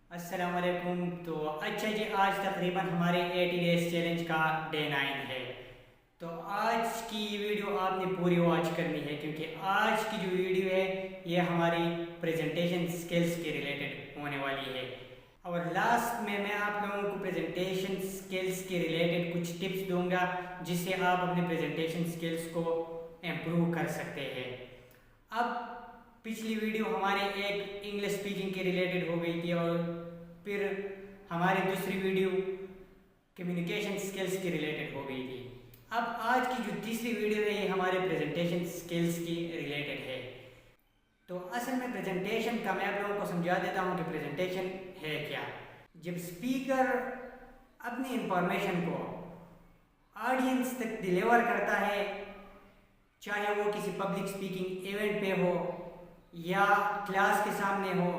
السلام علیکم۔ تو اچھا جی، آج تقریباً ہمارے 80 ڈیز چیلنج کا ڈے 9 ہے۔ تو آج کی ویڈیو آپ نے پوری واچ کرنی ہے، کیونکہ آج کی جو ویڈیو ہے یہ ہماری پریزنٹیشن سکلز کے ریلیٹڈ ہونے والی ہے، اور لاسٹ میں آپ لوگوں کو پریزنٹیشن سکلز کے ریلیٹڈ کچھ ٹپس دوں گا جس سے آپ اپنے پریزنٹیشن سکلز کو امپروو کر سکتے ہیں۔ اب پچھلی ویڈیو ہمارے ایک انگلش اسپیکنگ کے ریلیٹڈ ہو گئی تھی، اور پھر ہماری دوسری ویڈیو کمیونیکیشن سکلز کے ریلیٹڈ ہو گئی تھی۔ اب آج کی جو تیسری ویڈیو ہے یہ ہمارے پریزنٹیشن سکلز کی ریلیٹڈ ہے۔ تو اصل میں پریزنٹیشن کا میں آپ لوگوں کو سمجھا دیتا ہوں کہ پریزنٹیشن ہے کیا۔ جب اسپیکر اپنی انفارمیشن کو آڈینس تک ڈیلیور کرتا ہے، چاہے وہ کسی پبلک اسپیکنگ ایونٹ پہ ہو یا کلاس کے سامنے ہو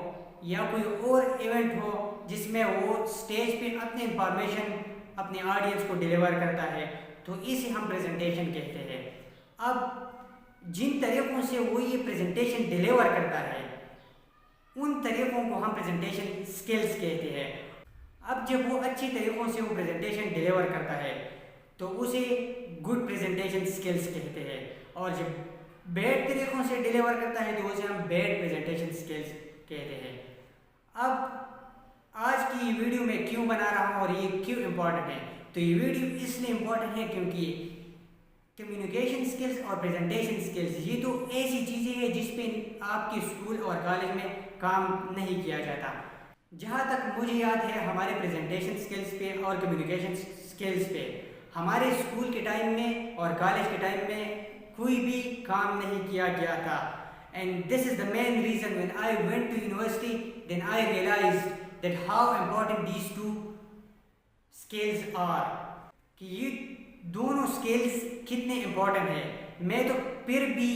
یا کوئی اور ایونٹ ہو جس میں وہ اسٹیج پہ اپنی انفارمیشن اپنے آڈینس کو ڈیلیور کرتا ہے، تو اسے ہم پریزنٹیشن کہتے ہیں۔ اب جن طریقوں سے وہ یہ پریزنٹیشن ڈیلیور کرتا ہے ان طریقوں کو ہم پریزنٹیشن سکلز کہتے ہیں۔ اب جب وہ اچھی طریقوں سے وہ پریزنٹیشن ڈیلیور کرتا ہے تو اسے گڈ پریزنٹیشن سکلز کہتے ہیں، اور جب بیڈ طریقوں سے ڈیلیور کرتا ہے تو اسے ہم بیڈ پریزنٹیشن سکلز کہتے ہیں۔ اب آج کی یہ ویڈیو میں کیوں بنا رہا ہوں اور یہ کیوں امپورٹنٹ ہے؟ تو یہ ویڈیو اس لیے امپورٹنٹ ہے کیونکہ کمیونیکیشن سکلز اور پریزنٹیشن سکلز یہ تو ایسی چیزیں ہیں جس پہ آپ کے اسکول اور کالج میں کام نہیں کیا جاتا۔ جہاں تک مجھے یاد ہے، ہمارے پریزنٹیشن سکلز پہ اور کمیونیکیشن سکلز پہ ہمارے اسکول کے ٹائم میں اور کالج کے ٹائم میں کوئی بھی کام نہیں کیا گیا تھا۔ And this is the main reason when I went to university, then I realized that how important these two skills are، کہ یہ دونوں سکلز کتنے امپورٹنٹ ہیں۔ میں تو پھر بھی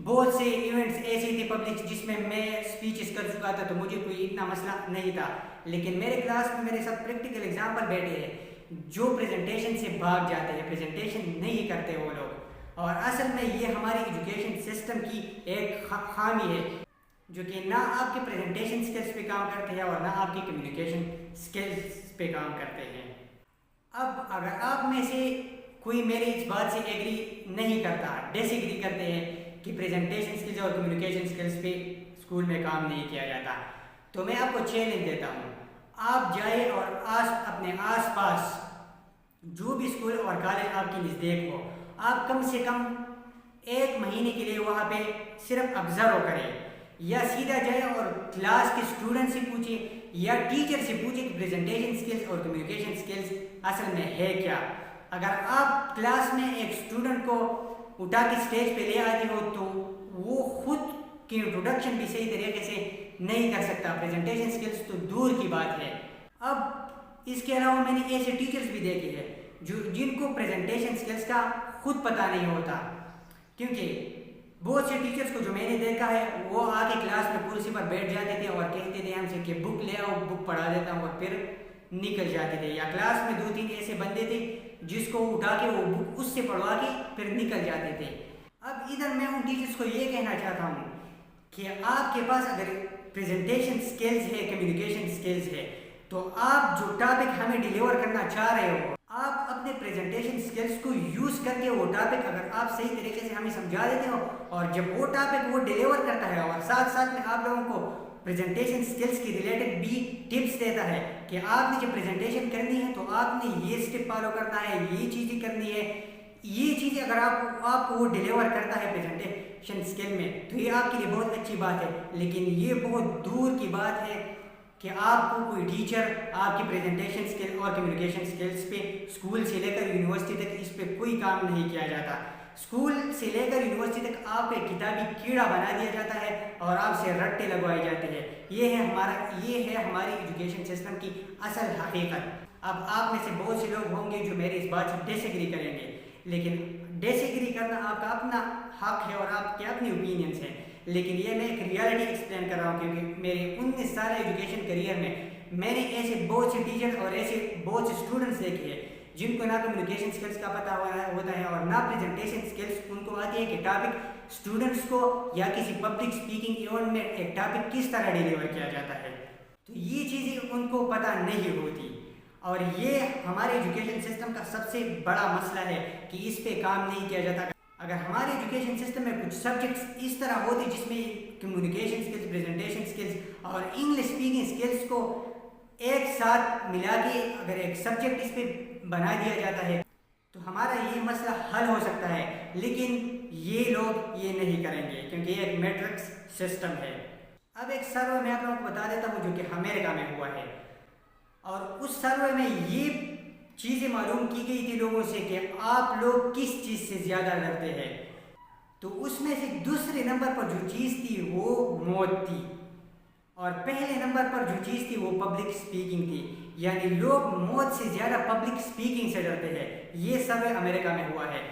بہت سے ایونٹس ایسے تھے پبلک جس میں میں اسپیچز کر چکا تھا، تو مجھے کوئی اتنا مسئلہ نہیں تھا، لیکن میرے کلاس میں میرے ساتھ پریکٹیکل ایگزامپل بیٹھے ہیں جو پریزنٹیشن سے بھاگ جاتے ہیں، پریزنٹیشن نہیں کرتے وہ لوگ، اور اصل میں یہ ہماری ایجوکیشن سسٹم کی ایک خامی ہے جو کہ نہ آپ کے پریزنٹیشن سکلز پہ کام کرتے ہیں اور نہ آپ کی کمیونیکیشن سکلز پہ کام کرتے ہیں۔ اب اگر آپ میں سے کوئی میری اس بات سے ایگری نہیں کرتا، ڈس ایگری کرتے ہیں کہ پریزنٹیشن سکلز اور کمیونیکیشن سکلز پہ اسکول میں کام نہیں کیا جاتا، تو میں آپ کو چیلنج دیتا ہوں، آپ جائیں اور اپنے آس پاس جو بھی اسکول اور کالج آپ کے نزدیک ہو، آپ کم سے کم 1 مہینے کے لیے وہاں پہ صرف آبزرو کریں، یا سیدھا جائیں اور کلاس کے اسٹوڈنٹ سے پوچھیں یا ٹیچر سے پوچھیں کہ پریزنٹیشن سکلز اور کمیونیکیشن سکلز اصل میں ہے کیا۔ اگر آپ کلاس میں ایک اسٹوڈنٹ کو اٹھا کے اسٹیج پہ لے آتے ہو تو وہ خود کی انٹروڈکشن بھی صحیح طریقے سے نہیں کر سکتا، پریزنٹیشن سکلز تو دور کی بات ہے۔ اب اس کے علاوہ میں نے ایسے ٹیچرز بھی دیکھے ہیں جن کو پریزنٹیشن سکلز کا خود پتہ نہیں ہوتا، کیونکہ بہت سے ٹیچرز کو جو میں نے دیکھا ہے وہ آ کے کلاس میں کرسی پر بیٹھ جاتے تھے اور کہتے تھے ہم سے کہ بک لے آؤ، بک پڑھا دیتا ہوں، اور پھر نکل جاتے تھے، یا کلاس میں 2-3 ایسے بندے تھے جس کو اٹھا کے وہ بک اس سے پڑھوا کے پھر نکل جاتے تھے۔ اب ادھر میں ان ٹیچرز کو یہ کہنا چاہتا ہوں کہ آپ کے پاس اگر پریزنٹیشن سکلز ہے، کمیونیکیشن سکلز ہے، تو آپ جو ٹاپک ہمیں ڈیلیور کرنا چاہ رہے ہو، آپ اپنے پریزنٹیشن سکلز کو یوز کر کے وہ ٹاپک اگر آپ صحیح طریقے سے ہمیں سمجھا دیتے ہو، اور جب وہ ٹاپک وہ ڈیلیور کرتا ہے اور ساتھ ساتھ میں آپ لوگوں کو پریزنٹیشن سکلز کی ریلیٹڈ بھی ٹپس دیتا ہے کہ آپ نے جب پریزنٹیشن کرنی ہے تو آپ نے یہ اسٹیپ فالو کرنا ہے، یہ چیزیں کرنی ہے، یہ چیزیں اگر آپ کو وہ ڈیلیور کرتا ہے پریزنٹیشن سکل میں، تو یہ آپ کے لیے بہت اچھی بات ہے۔ لیکن یہ بہت دور کی بات ہے کہ آپ کو کوئی ٹیچر آپ کی پریزنٹیشن سکل اور کمیونیکیشن سکلز پہ اسکول سے لے کر یونیورسٹی تک اس پہ کوئی کام نہیں کیا جاتا۔ اسکول سے لے کر یونیورسٹی تک آپ کو ایک کتابی کیڑا بنا دیا جاتا ہے اور آپ سے رٹے لگوائی جاتے ہیں۔ یہ ہے ہماری ایجوکیشن سسٹم کی اصل حقیقت۔ اب آپ میں سے بہت سے لوگ ہوں گے جو میری اس بات سے ڈس ایگری کریں گے، لیکن ڈس ایگری کرنا آپ کا اپنا حق ہے اور آپ کے اپنی اوپینینس ہیں، لیکن یہ میں ایک ریالٹی ایکسپلین کر رہا ہوں، کیونکہ میرے 19 سال ایجوکیشن کریئر میں نے ایسے بہت سے ٹیچر اور ایسے بہت سے اسٹوڈنٹس دیکھے ہیں جن کو نہ کمیونیکیشن سکلز کا پتہ ہوتا ہے اور نہ پریزنٹیشن سکلز ان کو آتی ہے کہ ٹاپک اسٹوڈنٹس کو یا کسی پبلک اسپیکنگ ایونٹ میں ایک ٹاپک کس طرح ڈیلیور کیا جاتا ہے۔ تو یہ چیزیں ان کو پتہ نہیں ہوتی، اور یہ ہمارے ایجوکیشن سسٹم کا سب سے بڑا مسئلہ ہے کہ اس پہ کام نہیں کیا جاتا۔ اگر ہمارے ایجوکیشن سسٹم میں کچھ سبجیکٹس اس طرح ہوتے جس میں کمیونیکیشن سکلز، پریزنٹیشن سکلز اور انگلش اسپیکنگ سکلز کو ایک ساتھ ملا کے اگر ایک سبجیکٹ اس پہ بنا دیا جاتا ہے تو ہمارا یہ مسئلہ حل ہو سکتا ہے، لیکن یہ لوگ یہ نہیں کریں گے کیونکہ یہ ایک میٹرکس سسٹم ہے۔ اب ایک سروے میں آپ لوگوں کو بتا دیتا ہوں جو کہ امریکہ میں ہوا ہے، اور اس سروے میں یہ چیزیں معلوم کی گئی تھی لوگوں سے کہ آپ لوگ کس چیز سے زیادہ ڈرتے ہیں، تو اس میں سے دوسرے نمبر پر جو چیز تھی وہ موت تھی، اور پہلے نمبر پر جو چیز تھی وہ پبلک اسپیکنگ تھی، یعنی لوگ موت سے زیادہ پبلک اسپیکنگ سے ڈرتے ہیں۔ یہ سروے امریکہ میں ہوا ہے،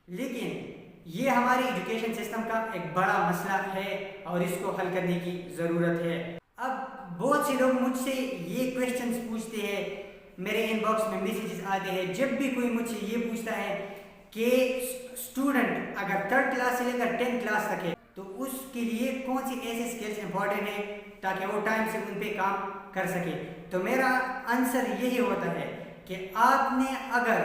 لیکن یہ ہماری ایجوکیشن سسٹم کا ایک بڑا مسئلہ ہے اور اس کو حل کرنے کی ضرورت ہے۔ اب بہت سے لوگ مجھ سے یہ کویشچنز پوچھتے ہیں، میرے ان باکس میں میسیجز آتے ہیں، جب بھی کوئی مجھ سے یہ پوچھتا ہے کہ اسٹوڈنٹ اگر 3rd کلاس سے لے کر 10th کلاس تک ہے تو اس کے لیے کون سی ایسے سکلز امپورٹنٹ ہیں تاکہ وہ ٹائم سے ان پہ کام کر سکے، تو میرا آنسر یہی ہوتا ہے کہ آپ نے اگر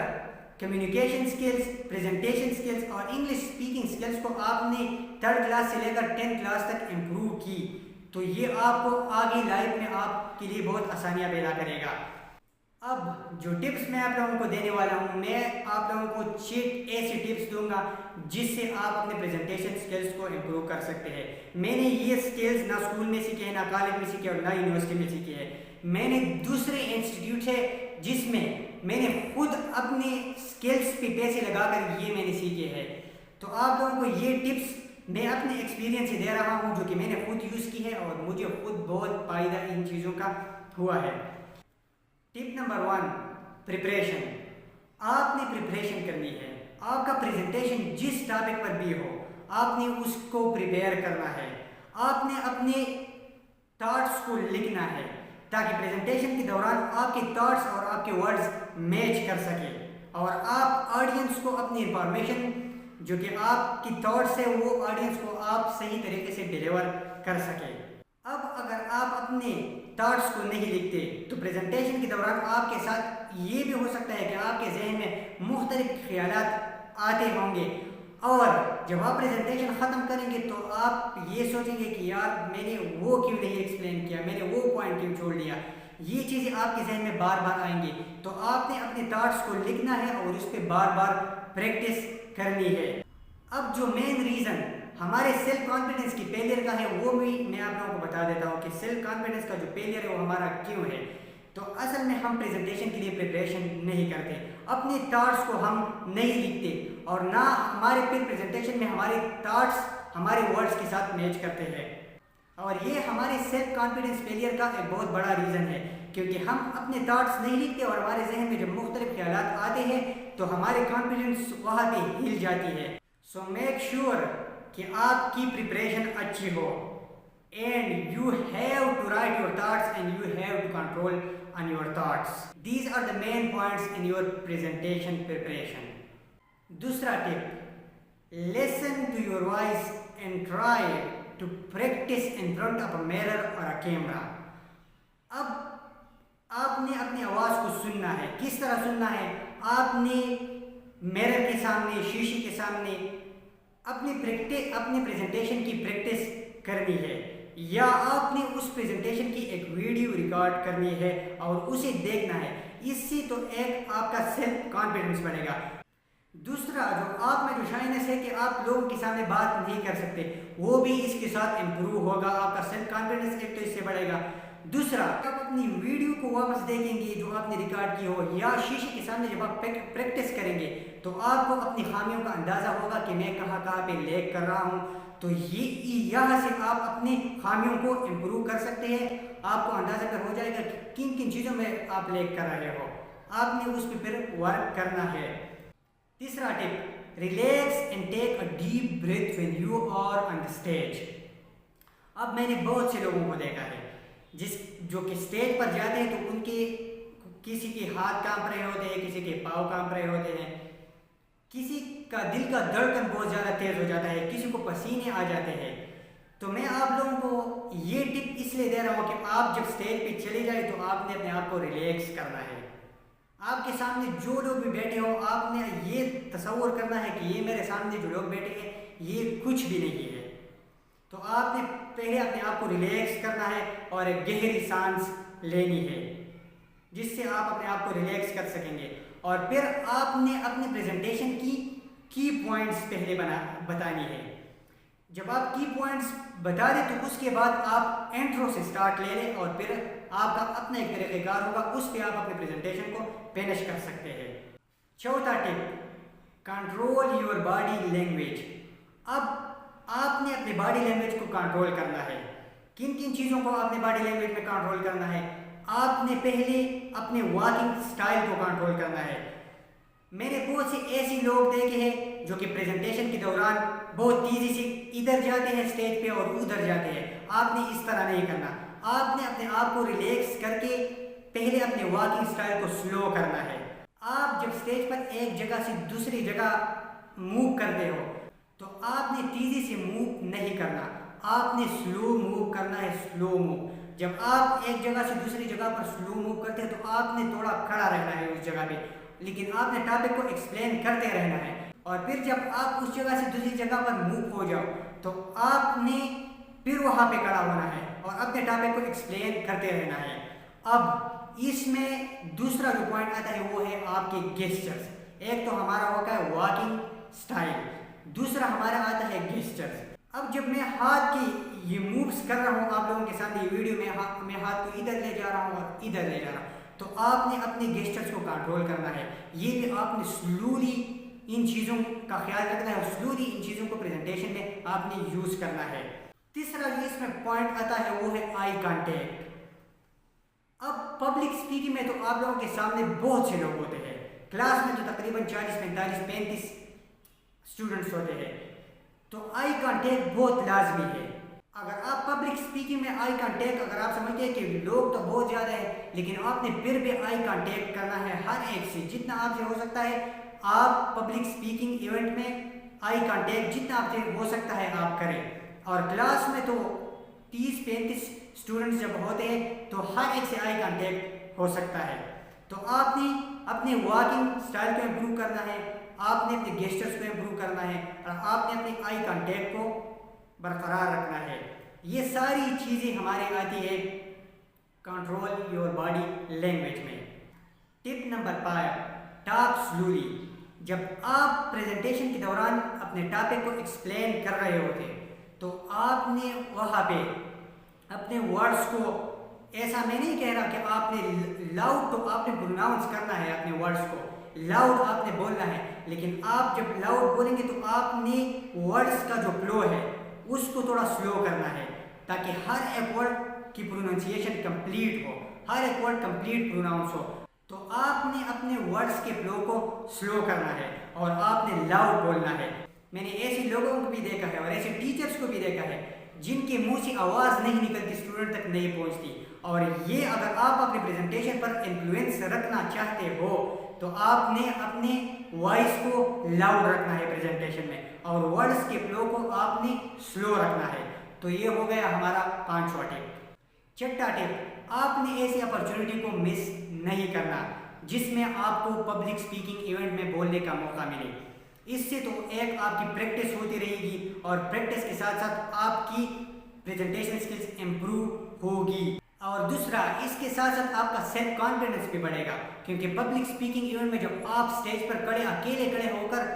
کمیونیکیشن سکلز، پریزنٹیشن سکلز اور انگلش اسپیکنگ سکلز کو آپ نے 3rd کلاس سے لے کر 10th کلاس تک امپروو کی تو یہ آپ کو آگے لائف میں آپ کے لیے بہت آسانیاں پیدا کرے گا۔ اب جو ٹپس میں آپ لوگوں کو دینے والا ہوں، میں آپ لوگوں کو 6 ایسے ٹپس دوں گا جس سے آپ اپنے پریزنٹیشن سکلز کو امپروو کر سکتے ہیں۔ میں نے یہ سکلز نہ اسکول میں سیکھے ہیں، نہ کالج میں سیکھے اور نہ یونیورسٹی میں سیکھے ہیں، میں نے دوسرے انسٹیٹیوٹ ہے جس میں میں نے خود اپنے سکلز پہ پیسے لگا کر یہ میں نے سیکھے ہیں، تو آپ لوگوں کو یہ ٹپس میں اپنے ایکسپیرینس سے دے رہا ہوں جو کہ میں نے خود یوز کی ہے اور مجھے خود بہت فائدہ ان چیزوں کا ہوا ہے۔ ٹپ نمبر 1، پریپریشن۔ آپ نے پریپریشن کرنی ہے، آپ کا پریزنٹیشن جس ٹاپک پر بھی ہو آپ نے اس کو پریپیئر کرنا ہے، آپ نے اپنے تھاٹس کو لکھنا ہے تاکہ پریزنٹیشن کے دوران آپ کے تھاٹس اور آپ کے ورڈز میچ کر سکے اور آپ آڈینس کو اپنی انفارمیشن جو کہ آپ کی تھاٹس ہے وہ آڈینس کو آپ صحیح طریقے سے ڈیلیور کر سکے۔ اب اگر آپ اپنے تھاٹس کو نہیں لکھتے تو پریزنٹیشن کے دوران آپ کے ساتھ یہ بھی ہو سکتا ہے کہ آپ کے ذہن میں مختلف خیالات آتے ہوں گے، اور جب آپ پریزنٹیشن ختم کریں گے تو آپ یہ سوچیں گے کہ یار میں نے وہ کیوں نہیں ایکسپلین کیا، میں نے وہ پوائنٹ کیوں چھوڑ دیا، یہ چیزیں آپ کے ذہن میں بار بار آئیں گی، تو آپ نے اپنے تھاٹس کو لکھنا ہے اور اس پہ بار بار پریکٹس کرنی ہے۔ اب جو مین ریزن ہمارے سیلف کانفیڈنس کی فیلئر کا ہے وہ بھی میں آپ لوگوں کو بتا دیتا ہوں کہ سیلف کانفیڈنس کا جو فیلئر ہے وہ ہمارا کیوں ہے۔ تو اصل میں ہم پریزنٹیشن کے لیے پریپریشن نہیں کرتے، اپنے تھاٹس کو ہم نہیں لکھتے اور نہ ہمارے پھر پریزنٹیشن میں ہمارے تھاٹس ہمارے ورڈز کے ساتھ میچ کرتے ہیں، اور یہ ہمارے سیلف کانفیڈنس فیلئر کا ایک بہت بڑا ریزن ہے کیونکہ ہم اپنے تھاٹس نہیں لکھتے اور ہمارے ذہن میں جب مختلف خیالات آتے ہیں تو ہمارے کانفیڈنس وہاں پہ ہل جاتی ہے۔ سو میک شیور کہ آپ کی پریپریشن اچھی ہو، and you have to write your thoughts and you have to control on your thoughts. These are the main points in your presentation preparation. دوسرا tip, listen to your voice and try to practice in front of a mirror اور a camera. اب آپ نے اپنی آواز کو سننا ہے، کس طرح سننا ہے؟ آپ نے میرر کے سامنے، شیشے کے سامنے اپنی پریزنٹیشن کی پریکٹس کرنی ہے، یا آپ نے اس پریزنٹیشن کی ایک ویڈیو ریکارڈ کرنی ہے اور اسے دیکھنا ہے، اس سے تو ایک آپ کا سیلف کانفیڈنس بڑھے گا۔ دوسرا جو آپ میں جو شائنس ہے کہ آپ لوگوں کے سامنے بات نہیں کر سکتے، وہ بھی اس کے ساتھ امپروو ہوگا، آپ کا سیلف کانفیڈنس ایک تو اس سے بڑھے گا۔ دوسرا، آپ اپنی ویڈیو کو واپس دیکھیں گے جو آپ نے ریکارڈ کی ہو، یا شیشے کے سامنے جب آپ پریکٹس کریں گے تو آپ کو اپنی خامیوں کا اندازہ ہوگا کہ میں کہاں کہاں پہ لیگ کر رہا ہوں، تو یہاں سے آپ اپنی خامیوں کو امپروو کر سکتے ہیں، آپ کو اندازہ ہو جائے گا کہ کن کن چیزوں میں آپ لیگ کر رہے ہو، آپ نے اس پہ پھر ورک کرنا ہے۔ تیسرا tip, relax and take a deep breath when you are on the stage. اب میں نے بہت سے لوگوں کو دیکھا ہے جو کہ اسٹیج پر جاتے ہیں تو ان کے کسی کے ہاتھ کانپ رہے ہوتے ہیں، کسی کے پاؤں کانپ رہے ہوتے ہیں، کسی کا دل کا دھڑکن بہت زیادہ تیز ہو جاتا ہے، کسی کو پسینے آ جاتے ہیں، تو میں آپ لوگوں کو یہ ٹپ اس لیے دے رہا ہوں کہ آپ جب اسٹیج پہ چلے جائیں تو آپ نے اپنے آپ کو ریلیکس کرنا ہے. آپ کے سامنے جو لوگ بھی بیٹھے ہو آپ نے یہ تصور کرنا ہے کہ یہ میرے سامنے جو لوگ بیٹھے ہیں یہ کچھ بھی نہیں ہے. تو آپ نے پہلے اپنے آپ کو ریلیکس کرنا ہے اور ایک گہری سانس لینی ہے جس سے آپ اپنے آپ کو ریلیکس کر سکیں گے. اور پھر آپ نے اپنے پریزنٹیشن کی پوائنٹس پہلے بتانی ہے. جب آپ کی پوائنٹس بتا دیں تو اس کے بعد آپ انٹرو سے سٹارٹ لے لیں اور پھر آپ کا اپنا ایک طریقہ کار ہوگا, اس پہ آپ اپنے پریزنٹیشن کو فینش کر سکتے ہیں. چوتھا ٹپ, کنٹرول یور باڈی لینگویج. اب آپ نے اپنے باڈی لینگویج کو کنٹرول کرنا ہے. کن کن چیزوں کو آپ نے باڈی لینگویج میں کنٹرول کرنا ہے؟ آپ نے پہلے اپنے واکنگ سٹائل کو کنٹرول کرنا ہے. میں نے بہت سے ایسے لوگ دیکھے ہیں جو کہ پریزنٹیشن کے دوران بہت تیزی سے ادھر جاتے ہیں اسٹیج پہ اور ادھر جاتے ہیں. آپ نے اس طرح نہیں کرنا. آپ نے اپنے آپ کو ریلیکس کر کے پہلے اپنے واکنگ سٹائل کو سلو کرنا ہے. آپ جب اسٹیج پر ایک جگہ سے دوسری جگہ موو کرتے ہو تو آپ نے تیزی سے موو نہیں کرنا, آپ نے سلو موو کرنا ہے, سلو موو. جب آپ ایک جگہ سے دوسری جگہ پر سلو موو کرتے ہیں تو آپ نے تھوڑا کھڑا رہنا ہے اس جگہ پہ, لیکن آپ نے ٹاپک کو ایکسپلین کرتے رہنا ہے. اور پھر جب آپ اس جگہ سے دوسری جگہ پر موو ہو جاؤ تو آپ نے پھر وہاں پہ کھڑا ہونا ہے اور اپنے ٹاپک کو ایکسپلین کرتے رہنا ہے. اب اس میں دوسرا جو پوائنٹ آتا ہے وہ ہے آپ کے گیسچرز. ایک تو ہمارا ہوتا ہے واکنگ سٹائل, دوسرا ہمارا آتا ہے گیسچرز. اب جب میں ہاتھ کی یہ مووز کر رہا ہوں آپ لوگوں کے سامنے یہ ویڈیو میں ہاتھ کو ادھر لے جا رہا ہوں اور ادھر لے جا رہا ہوں تو آپ نے اپنے گیسچرز کو کنٹرول کرنا ہے. یہ بھی آپ نے سلولی ان چیزوں کا خیال رکھنا ہے اور سلولی ان چیزوں کو پریزنٹیشن میں آپ نے یوز کرنا ہے. تیسرا جو اس میں پوائنٹ آتا ہے وہ ہے آئی کانٹیکٹ. اب پبلک اسپیکنگ میں تو آپ لوگوں کے سامنے بہت سے لوگ ہوتے ہیں. کلاس میں تو تقریباً 40 45 35 اسٹوڈنٹس ہوتے ہیں, تو آئی کانٹیکٹ بہت لازمی ہے. اگر آپ پبلک اسپیکنگ میں آئی کانٹیکٹ اگر آپ سمجھتے ہیں کہ لوگ تو بہت زیادہ ہیں لیکن آپ نے پھر بھی آئی کانٹیکٹ کرنا ہے ہر ایک سے, جتنا آپ سے ہو سکتا ہے آپ پبلک اسپیکنگ ایونٹ میں آئی کانٹیکٹ جتنا آپ سے ہو سکتا ہے آپ کریں. اور کلاس میں تو 30 35 اسٹوڈنٹس جب ہوتے ہیں تو ہر ایک سے آئی کانٹیکٹ ہو سکتا ہے. تو آپ نے اپنے واکنگ سٹائل کو امپروو کرنا ہے, آپ نے اپنے گیسچرز کو امپروو کرنا ہے اور آپ نے اپنے آئی کانٹیکٹ کو برقرار رکھنا ہے. یہ ساری چیزیں ہمارے آتی ہے کنٹرول یور باڈی لینگویج میں. ٹپ نمبر 5, ٹاک سلولی. جب آپ پریزنٹیشن کے دوران اپنے ٹاپک کو ایکسپلین کر رہے ہوتے تو آپ نے وہاں پہ اپنے ورڈز کو ایسا میں نہیں کہہ رہا کہ آپ نے لاؤڈ تو آپ نے پروناؤنس کرنا ہے, اپنے ورڈز کو لاؤڈ آپ نے بولنا ہے, لیکن آپ جب لاؤڈ بولیں گے تو آپ نے ورڈز کا جو فلو ہے اس کو تھوڑا سلو کرنا ہے تاکہ ہر ایک ورڈ کی پروننسیشن کمپلیٹ ہو, ہر ایک ورڈ کمپلیٹ پروناؤنس ہو. تو آپ نے اپنے ورڈز کے فلو کو سلو کرنا ہے اور آپ نے لاؤڈ بولنا ہے. میں نے ایسے لوگوں کو بھی دیکھا ہے اور ایسے ٹیچرز کو بھی دیکھا ہے جن کے منہ سے آواز نہیں نکلتی, اسٹوڈنٹ تک نہیں پہنچتی. اور یہ اگر آپ اپنے پریزنٹیشن پر انفلوئنس رکھنا چاہتے ہو تو آپ نے اپنے وائس کو لاؤڈ رکھنا ہے پریزنٹیشن میں اور ورڈز کے فلو کو آپ نے سلو رکھنا ہے. تو یہ ہو گیا ہمارا 5واں ٹپ. چھٹا ٹپ, آپ نے ایسی اپرچونٹی کو مس نہیں کرنا جس میں آپ کو پبلک اسپیکنگ ایونٹ میں بولنے کا موقع ملے. اس سے تو ایک آپ کی پریکٹس ہوتی رہے گی اور پریکٹس کے ساتھ ساتھ آپ کی پریزنٹیشن اسکلز امپروو ہوگی. اور دوسرا اس کے ساتھ ساتھ آپ کا سیلف کانفیڈنس بھی بڑھے گا کیونکہ پبلک اسپیکنگ ایونٹ میں جب آپ اسٹیج پر اکیلے کھڑے ہو کر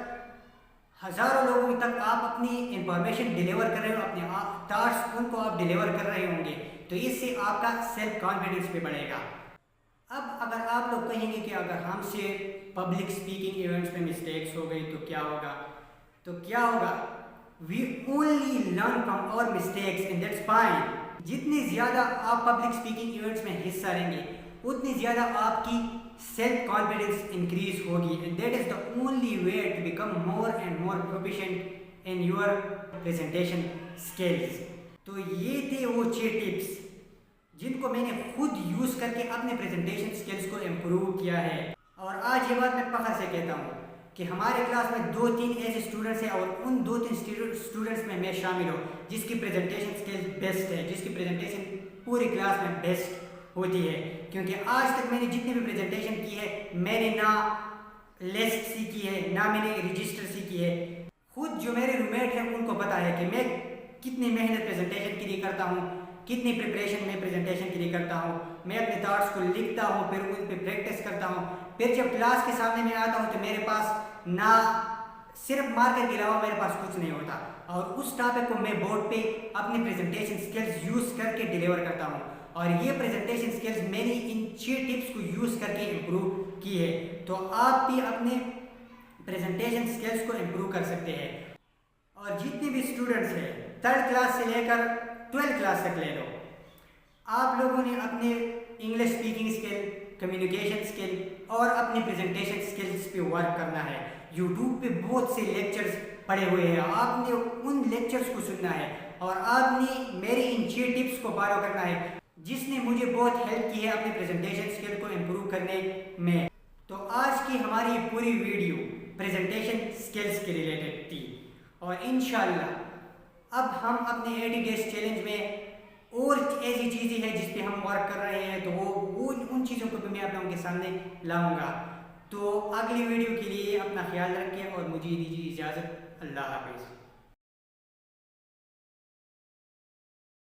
ہزاروں لوگوں تک آپ اپنی انفارمیشن ڈیلیور کر رہے ہو, اپنے تھاٹس ان کو آپ ڈیلیور کر رہے ہوں گے تو اس سے آپ کا سیلف کانفیڈنس بھی بڑھے گا. اب اگر آپ لوگ کہیں گے کہ اگر ہم سے پبلک اسپیکنگ ایونٹس میں مسٹیکس ہو گئی تو کیا ہوگا, تو کیا ہوگا, we only learn from our mistakes and that's fine. جتنی زیادہ آپ پبلک اسپیکنگ ایونٹس میں حصہ لیں گے اتنی زیادہ آپ کی سیلف کانفیڈنس انکریز ہوگی and that is the only way to become more and more proficient in your presentation skills. تو یہ تھے وہ 6 ٹپس جن کو میں نے خود یوز کر کے اپنے پریزنٹیشن اسکلز کو امپروو کیا ہے. اور آج یہ بات میں فخر سے کہتا ہوں کہ ہمارے کلاس میں 2-3 ایسے اسٹوڈنٹس ہیں اور ان 2-3 اسٹوڈنٹس میں شامل ہوں جس کی پریزنٹیشن اسکل بیسٹ ہے، جس کی پریزنٹیشن پوری کلاس میں بیسٹ ہوتی ہے. کیونکہ آج تک میں نے جتنی بھی پریزنٹیشن کی ہے میں نے نہ لسٹ سیکھی ہے نہ میں نے رجسٹر سیکھی ہے. خود جو میرے روم میٹ ہیں ان کو پتا ہے کہ میں کتنی محنت پریزنٹیشن کے لیے کرتا ہوں، کتنی پریپریشن میں پریزنٹیشن کے لیے کرتا ہوں. میں اپنے تھاٹس کو لکھتا ہوں، پھر ان پہ پریکٹس کرتا ہوں. پھر جب کلاس کے سامنے میں آتا ہوں تو میرے پاس نہ صرف مارکر کے علاوہ میرے پاس کچھ نہیں ہوتا، اور اس ٹاپک کو میں بورڈ پہ اپنی پریزنٹیشن سکلز یوز کر کے ڈیلیور کرتا ہوں. اور یہ پریزنٹیشن سکلز میں نے ان 6 ٹپس کو یوز کر کے امپروو کی ہے. تو آپ بھی اپنے پریزنٹیشن سکلز کو امپروو کر سکتے ہیں. اور جتنے بھی اسٹوڈنٹس ہیں 3rd کلاس سے لے کر 12 کلاس تک لے لو، آپ لوگوں نے اپنے English speaking skill, communication skill اور اپنی پریزنٹیشن اسکلز پہ ورک کرنا ہے. یوٹیوب پہ بہت سے لیکچرز پڑے ہوئے ہیں، آپ نے ان لیکچرز کو سننا ہے اور آپ نے میرے ان 6 ٹپس کو فالو کرنا ہے جس نے مجھے بہت ہیلپ کی ہے اپنے پریزنٹیشن اسکل کو امپروو کرنے میں. تو آج کی ہماری پوری ویڈیو پریزنٹیشن اسکلز کے ریلیٹڈ تھی، اور انشاءاللہ اب ہم اپنے 80 ڈیز چیلنج میں اور ایسی چیزیں ہیں جس پہ ہم ورک کر رہے ہیں، تو وہ ان چیزوں کو بھی میں آپ لوگوں کے سامنے لاؤں گا. تو اگلی ویڈیو کے لیے اپنا خیال رکھیں اور مجھے دیجیے اجازت. اللہ حافظ.